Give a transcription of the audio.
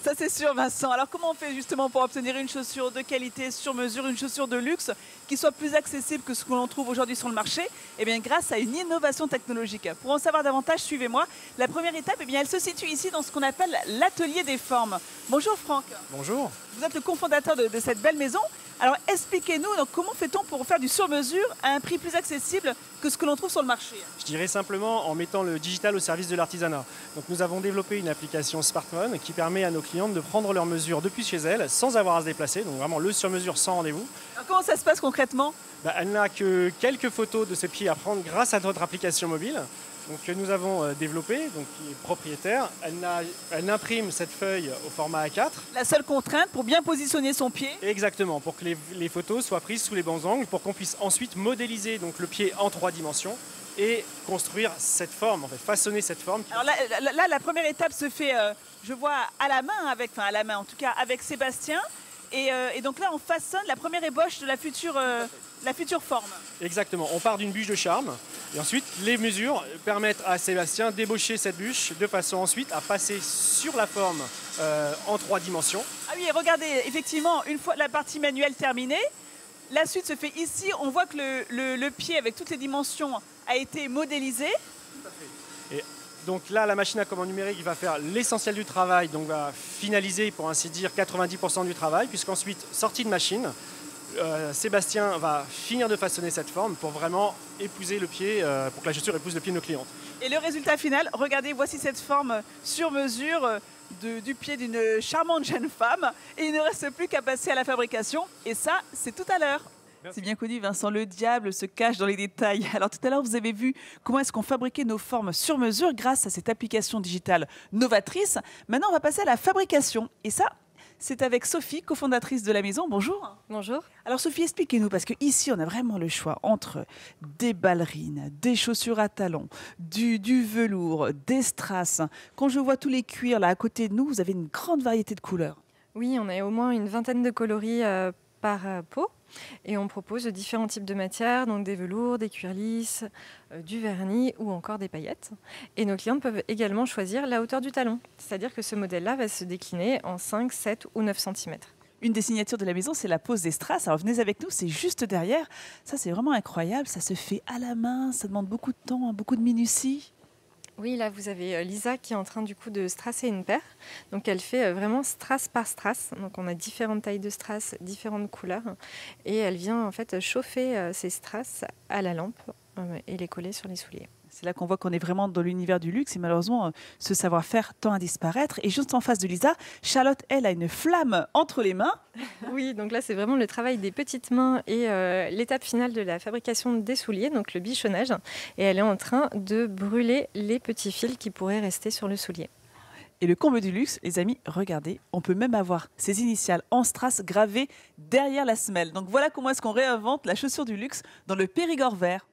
Ça c'est sûr Vincent. Alors comment on fait justement pour obtenir une chaussure de qualité sur mesure, une chaussure de luxe qui soit plus accessible que ce que l'on trouve aujourd'hui sur le marché? Eh bien grâce à une innovation technologique. Pour en savoir davantage, suivez-moi. La première étape, eh bien, elle se situe ici dans ce qu'on appelle l'atelier des formes. Bonjour Franck. Bonjour. Vous êtes le cofondateur de cette belle maison. Alors expliquez-nous, donc, comment fait-on pour faire du sur-mesure à un prix plus accessible que ce que l'on trouve sur le marché? Je dirais simplement en mettant le digital au service de l'artisanat. Donc nous avons développé une application smartphone qui permet à nos clientes de prendre leurs mesures depuis chez elles sans avoir à se déplacer. Donc vraiment le sur-mesure sans rendez-vous. Alors, comment ça se passe concrètement? Elle n'a que quelques photos de ses pieds à prendre grâce à notre application mobile. Donc, que nous avons développé, donc qui est propriétaire. Elle imprime cette feuille au format A4. La seule contrainte pour bien positionner son pied? Exactement, pour que les photos soient prises sous les bons angles, pour qu'on puisse ensuite modéliser donc, le pied en 3 dimensions et construire cette forme, en fait, façonner cette forme. Alors là, la première étape se fait, je vois, à la main, en tout cas avec Sébastien. Et donc là, on façonne la première ébauche de la future forme. Exactement, on part d'une bûche de charme et ensuite les mesures permettent à Sébastien d'ébaucher cette bûche de façon ensuite à passer sur la forme en 3 dimensions. Ah oui, et regardez, effectivement, une fois la partie manuelle terminée, la suite se fait ici. On voit que le pied avec toutes les dimensions a été modélisé. Tout à fait. Et donc là, la machine à commande numérique va faire l'essentiel du travail, donc va finaliser, pour ainsi dire, 90% du travail, puisqu'ensuite, sortie de machine, Sébastien va finir de façonner cette forme pour vraiment épouser le pied, pour que la chaussure épouse le pied de nos clientes. Et le résultat final, regardez, voici cette forme sur mesure du pied d'une charmante jeune femme. Et il ne reste plus qu'à passer à la fabrication. Et ça, c'est tout à l'heure. C'est bien connu, Vincent, le diable se cache dans les détails. Alors tout à l'heure, vous avez vu comment est-ce qu'on fabriquait nos formes sur mesure grâce à cette application digitale novatrice. Maintenant, on va passer à la fabrication. Et ça, c'est avec Sophie, cofondatrice de la maison. Bonjour. Bonjour. Alors Sophie, expliquez-nous, parce qu'ici, on a vraiment le choix entre des ballerines, des chaussures à talons, du velours, des strass. Quand je vois tous les cuirs là à côté de nous, vous avez une grande variété de couleurs. Oui, on a au moins une vingtaine de coloris par peau. Et on propose différents types de matières, donc des velours, des cuirs lisses, du vernis ou encore des paillettes. Et nos clientes peuvent également choisir la hauteur du talon. C'est-à-dire que ce modèle-là va se décliner en 5, 7 ou 9 cm. Une des signatures de la maison, c'est la pose des strass. Alors venez avec nous, c'est juste derrière. Ça, c'est vraiment incroyable. Ça se fait à la main, ça demande beaucoup de temps, beaucoup de minutie. Oui, là, vous avez Lisa qui est en train du coup de strasser une paire. Donc, elle fait vraiment strass par strass. Donc, on a différentes tailles de strass, différentes couleurs. Et elle vient en fait chauffer ces strass à la lampe et les coller sur les souliers. C'est là qu'on voit qu'on est vraiment dans l'univers du luxe et malheureusement, ce savoir-faire tend à disparaître. Et juste en face de Lisa, Charlotte, elle, a une flamme entre les mains. Oui, donc là, c'est vraiment le travail des petites mains et l'étape finale de la fabrication des souliers, donc le bichonnage. Et elle est en train de brûler les petits fils qui pourraient rester sur le soulier. Et le comble du luxe, les amis, regardez, on peut même avoir ses initiales en strass gravées derrière la semelle. Donc voilà comment est-ce qu'on réinvente la chaussure du luxe dans le Périgord vert.